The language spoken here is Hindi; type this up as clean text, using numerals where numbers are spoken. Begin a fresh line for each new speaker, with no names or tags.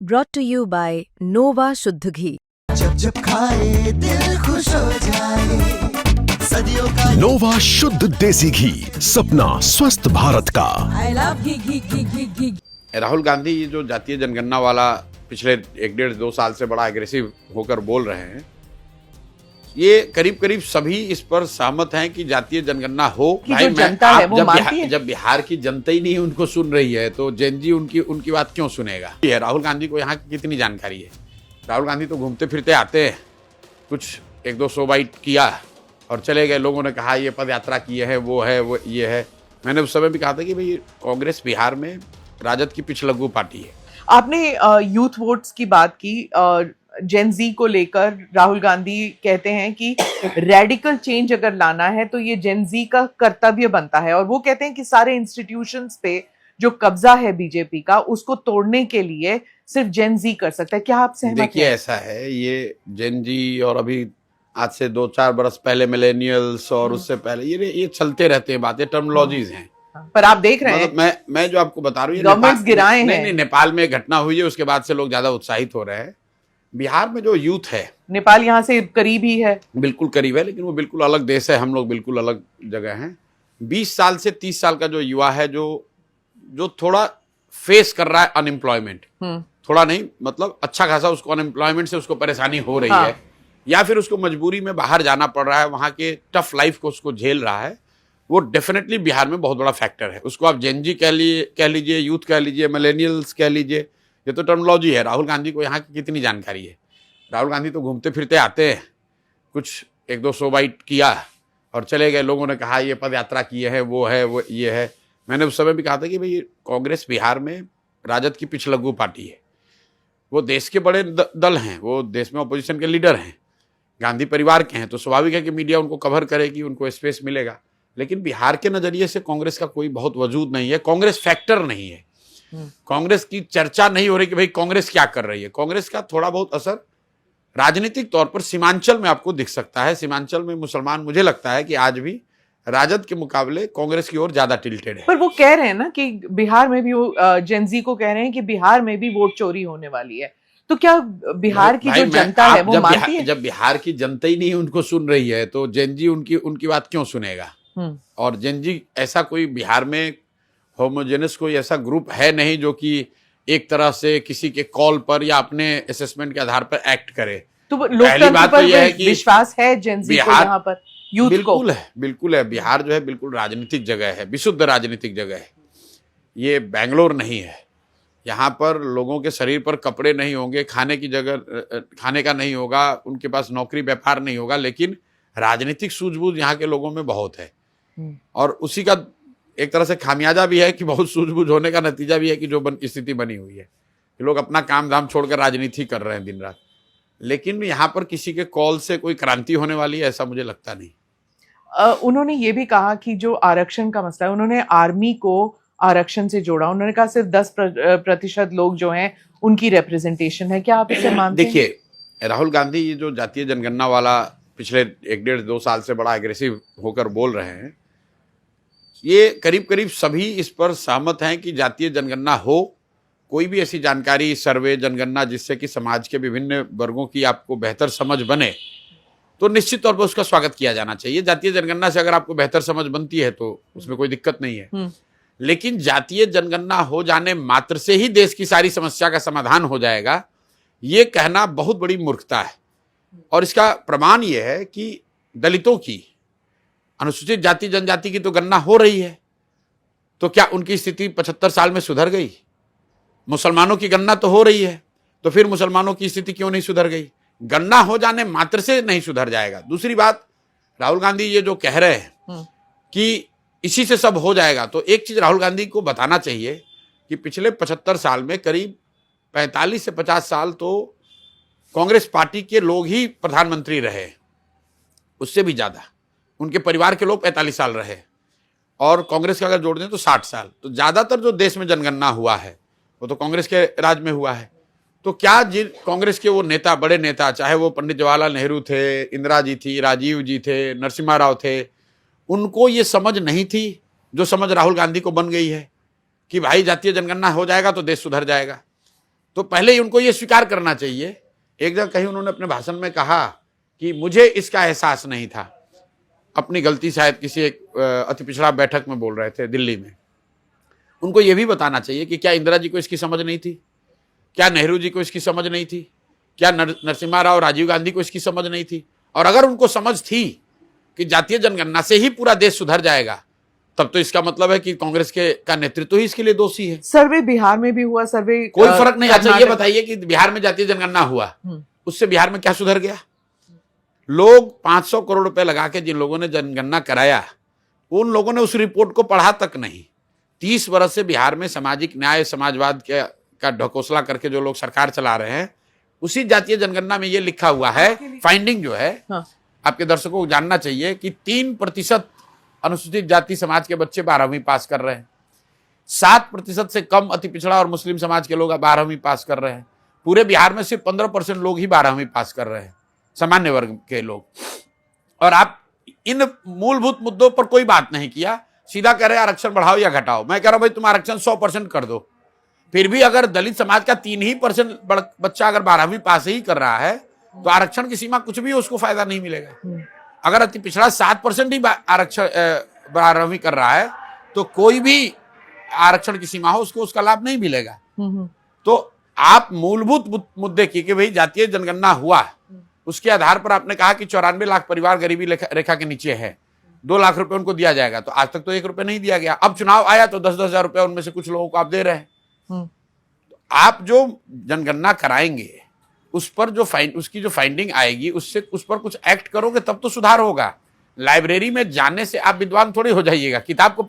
brought to you by Nova शुद्ध घी।
जब जब खाए दिल खुश हो जाए, सदियों का
नोवा शुद्ध देसी घी, सपना स्वस्थ भारत का।
I love घी।
राहुल गांधी ये जो जातीय जनगणना वाला पिछले 1-1.5-2 साल से बड़ा एग्रेसिव होकर बोल रहे हैं, ये करीब करीब सभी इस पर सहमत हैं कि जातीय जनगणना हो।
जो जनता है वो मानती है।
जब बिहार की जनता ही नहीं उनको सुन रही है तो जेनजी उनकी बात क्यों सुनेगा? ये राहुल गांधी को यहाँ की कितनी जानकारी है? राहुल गांधी तो घूमते फिरते आते हैं, कुछ 1-2 बाइट किया और चले गए। लोगों ने कहा ये पद यात्रा की है, वो है, वो ये है। मैंने उस समय भी कहा था कि भाई कांग्रेस बिहार में राजद की पिछलग्गू पार्टी है।
आपने यूथ वोट्स की बात की, जेन जी को लेकर राहुल गांधी कहते हैं कि रेडिकल चेंज अगर लाना है तो ये जेन जी का कर्तव्य बनता है, और वो कहते हैं कि सारे इंस्टीट्यूशंस पे जो कब्जा है बीजेपी का उसको तोड़ने के लिए सिर्फ जेन जी कर सकता है। क्या आप सहमत हैं?
देखिए ऐसा है, ये जेन जी और अभी आज से 2-4 बरस पहले मिलेनियल्स और उससे पहले ये चलते रहते हैं बातें, टर्मिनोलॉजीज हैं।
पर आप देख रहे हैं
मतलब मैं जो आपको बता रहा हूँ,
गवर्नमेंट्स गिराए हैं।
नहीं, नेपाल में घटना हुई है, उसके बाद से लोग ज्यादा उत्साहित हो रहे हैं। बिहार में जो यूथ है,
नेपाल यहाँ से करीब ही है,
बिल्कुल करीब है, लेकिन वो बिल्कुल अलग देश है, हम लोग बिल्कुल अलग जगह हैं। 20 साल से 30 साल का जो युवा है, जो थोड़ा फेस कर रहा है अनएम्प्लॉयमेंट, थोड़ा नहीं मतलब अच्छा खासा उसको अनएम्प्लॉयमेंट से उसको परेशानी हो रही है, या फिर उसको मजबूरी में बाहर जाना पड़ रहा है, वहाँ के टफ लाइफ को उसको झेल रहा है, वो डेफिनेटली बिहार में बहुत बड़ा फैक्टर है। उसको आप जेन जी कह लीजिए, यूथ कह लीजिए, मिलेनियल्स कह लीजिए, ये तो टर्मिनोलॉजी है। राहुल गांधी को यहाँ की कितनी जानकारी है? राहुल गांधी तो घूमते फिरते आते हैं, कुछ 1-2 बाइट किया और चले गए। लोगों ने कहा ये पद यात्रा की है, वो है, वो ये है। मैंने उस समय भी कहा था कि भाई कांग्रेस बिहार में राजद की पिछलग्गू पार्टी है। वो देश के बड़े दल हैं, वो देश में अपोजिशन के लीडर हैं, गांधी परिवार के हैं, तो स्वाभाविक है कि मीडिया उनको कवर करेगी, उनको स्पेस मिलेगा। लेकिन बिहार के नजरिए से कांग्रेस का कोई बहुत वजूद नहीं है, कांग्रेस फैक्टर नहीं है, कांग्रेस की चर्चा नहीं हो रही कि भाई कांग्रेस क्या कर रही है। कांग्रेस का थोड़ा बहुत असर राजनीतिक तौर पर सीमांचल में आपको दिख सकता है। सीमांचल में मुसलमान मुझे लगता है कि आज भी राजद के मुकाबले कांग्रेस की ओर ज्यादा टिल्टेड है।
पर वो कह रहे हैं ना कि बिहार में भी वो जेन जी को कह रहे हैं कि बिहार में भी वोट चोरी होने वाली है, तो क्या बिहार की जो जनता है वो मानती है?
जब बिहार की जनता ही नहीं उनको सुन रही है तो जेन जी उनकी बात क्यों सुनेगा? और जेन जी ऐसा कोई बिहार में होमोजेनस कोई ऐसा ग्रुप है नहीं जो कि एक तरह से किसी के कॉल पर या अपने असेसमेंट के आधार पर एक्ट करे।
तो
पहली बात तो यह है कि
विश्वास है जेन जी को यहाँ पर, यूथ को?
बिल्कुल है। बिहार जो है बिल्कुल राजनीतिक जगह है, विशुद्ध राजनीतिक जगह है। ये बेंगलोर नहीं है। यहाँ पर लोगों के शरीर पर कपड़े नहीं होंगे, खाने की जगह खाने का नहीं होगा, उनके पास नौकरी व्यापार नहीं होगा, लेकिन राजनीतिक सूझबूझ यहाँ के लोगों में बहुत है। और उसी का एक तरह से खामियाजा भी है कि बहुत सूझबूझ होने का नतीजा भी है कि जो स्थिति बनी हुई है कि लोग अपना काम धाम छोड़कर राजनीति कर रहे हैं दिन रात। लेकिन यहाँ पर किसी के कॉल से कोई क्रांति होने वाली है ऐसा मुझे लगता नहीं।
उन्होंने ये भी कहा कि जो आरक्षण का मसला है, उन्होंने आर्मी को आरक्षण से जोड़ा। उन्होंने कहा सिर्फ 10% लोग जो हैं उनकी रिप्रेजेंटेशन है। क्या आप इसे मानते हैं?
देखिए राहुल गांधी ये जो जातीय जनगणना वाला पिछले 1-1.5-2 साल से बड़ा एग्रेसिव होकर बोल रहे हैं, ये करीब करीब सभी इस पर सहमत हैं कि जातीय जनगणना हो। कोई भी ऐसी जानकारी, सर्वे, जनगणना जिससे कि समाज के विभिन्न वर्गों की आपको बेहतर समझ बने, तो निश्चित तौर पर उसका स्वागत किया जाना चाहिए। जातीय जनगणना से अगर आपको बेहतर समझ बनती है तो उसमें कोई दिक्कत नहीं है। लेकिन जातीय जनगणना हो जाने मात्र से ही देश की सारी समस्या का समाधान हो जाएगा, ये कहना बहुत बड़ी मूर्खता है। और इसका प्रमाण ये है कि दलितों की, अनुसूचित जाति जनजाति की तो गणना हो रही है, तो क्या उनकी स्थिति 75 साल में सुधर गई? मुसलमानों की गणना तो हो रही है, तो फिर मुसलमानों की स्थिति क्यों नहीं सुधर गई? गणना हो जाने मात्र से नहीं सुधर जाएगा। दूसरी बात, राहुल गांधी ये जो कह रहे हैं कि इसी से सब हो जाएगा, तो एक चीज राहुल गांधी को बताना चाहिए कि पिछले 75 साल में करीब 45 से 50 साल तो कांग्रेस पार्टी के लोग ही प्रधानमंत्री रहे, उससे भी ज्यादा उनके परिवार के लोग 45 साल रहे, और कांग्रेस का अगर जोड़ दें तो 60 साल। तो ज्यादातर जो देश में जनगणना हुआ है वो तो कांग्रेस के राज में हुआ है। तो क्या जिन कांग्रेस के वो नेता, बड़े नेता, चाहे वो पंडित जवाहरलाल नेहरू थे, इंदिरा जी थी, राजीव जी थे, नरसिम्हा राव थे, उनको ये समझ नहीं थी जो समझ राहुल गांधी को बन गई है कि भाई जातीय जनगणना हो जाएगा तो देश सुधर जाएगा? तो पहले ही उनको ये स्वीकार करना चाहिए। एक जगह कहीं उन्होंने अपने भाषण में कहा कि मुझे इसका एहसास नहीं था, अपनी गलती शायद किसी एक अति पिछड़ा बैठक में बोल रहे थे दिल्ली में। उनको ये भी बताना चाहिए कि क्या इंदिरा जी को इसकी समझ नहीं थी, क्या नेहरू जी को इसकी समझ नहीं थी, क्या नरसिम्हा राव राजीव गांधी को इसकी समझ नहीं थी। और अगर उनको समझ थी कि जातीय जनगणना से ही पूरा देश सुधर जाएगा, तब तो इसका मतलब है कि कांग्रेस का नेतृत्व ही इसके लिए दोषी है।
सर्वे बिहार में भी हुआ, सर्वे
कोई फर्क नहीं। अच्छा ये बताइए कि बिहार में जातीय जनगणना हुआ, उससे बिहार में क्या सुधर गया? लोग 500 करोड़ रुपए लगा के जिन लोगों ने जनगणना कराया, उन लोगों ने उस रिपोर्ट को पढ़ा तक नहीं। 30 वर्ष से बिहार में सामाजिक न्याय, समाजवाद का ढकोसला करके जो लोग सरकार चला रहे हैं, उसी जातीय जनगणना में ये लिखा हुआ है, फाइंडिंग जो है, आपके दर्शकों को जानना चाहिए कि 3% अनुसूचित जाति समाज के बच्चे 12वीं पास कर रहे हैं, 7% से कम अति पिछड़ा और मुस्लिम समाज के लोग 12वीं पास कर रहे हैं। पूरे बिहार में सिर्फ 15% लोग ही 12वीं पास कर रहे हैं, सामान्य वर्ग के लोग। और आप इन मूलभूत मुद्दों पर कोई बात नहीं किया, सीधा कह रहे आरक्षण बढ़ाओ या घटाओ। मैं कह रहा हूं भाई तुम आरक्षण 100% कर दो, फिर भी अगर दलित समाज का 3% बच्चा अगर 12वीं पास ही कर रहा है तो आरक्षण की सीमा कुछ भी उसको फायदा नहीं मिलेगा। अगर अति पिछड़ा 7% ही आरक्षण 12वीं कर रहा है तो कोई भी आरक्षण की सीमा हो उसको उसका लाभ नहीं मिलेगा। तो आप मूलभूत मुद्दे की कि भाई जातीय जनगणना हुआ, उसके आधार पर आपने कहा कि 94 लाख परिवार गरीबी रेखा के नीचे है, 2 लाख रुपए उनको दिया जाएगा, तो आज तक तो 1 रुपए नहीं दिया गया। अब चुनाव आया तो 10-10 हजार रुपए उनमें से कुछ लोगों को आप दे रहे हैं। आप जो जनगणना कराएंगे उस पर जो उसकी जो फाइंडिंग आएगी, उससे उस पर कुछ एक्ट करोगे तब तो सुधार होगा। लाइब्रेरी में जाने से आप विद्वान थोड़ी हो जाइएगा, किताब को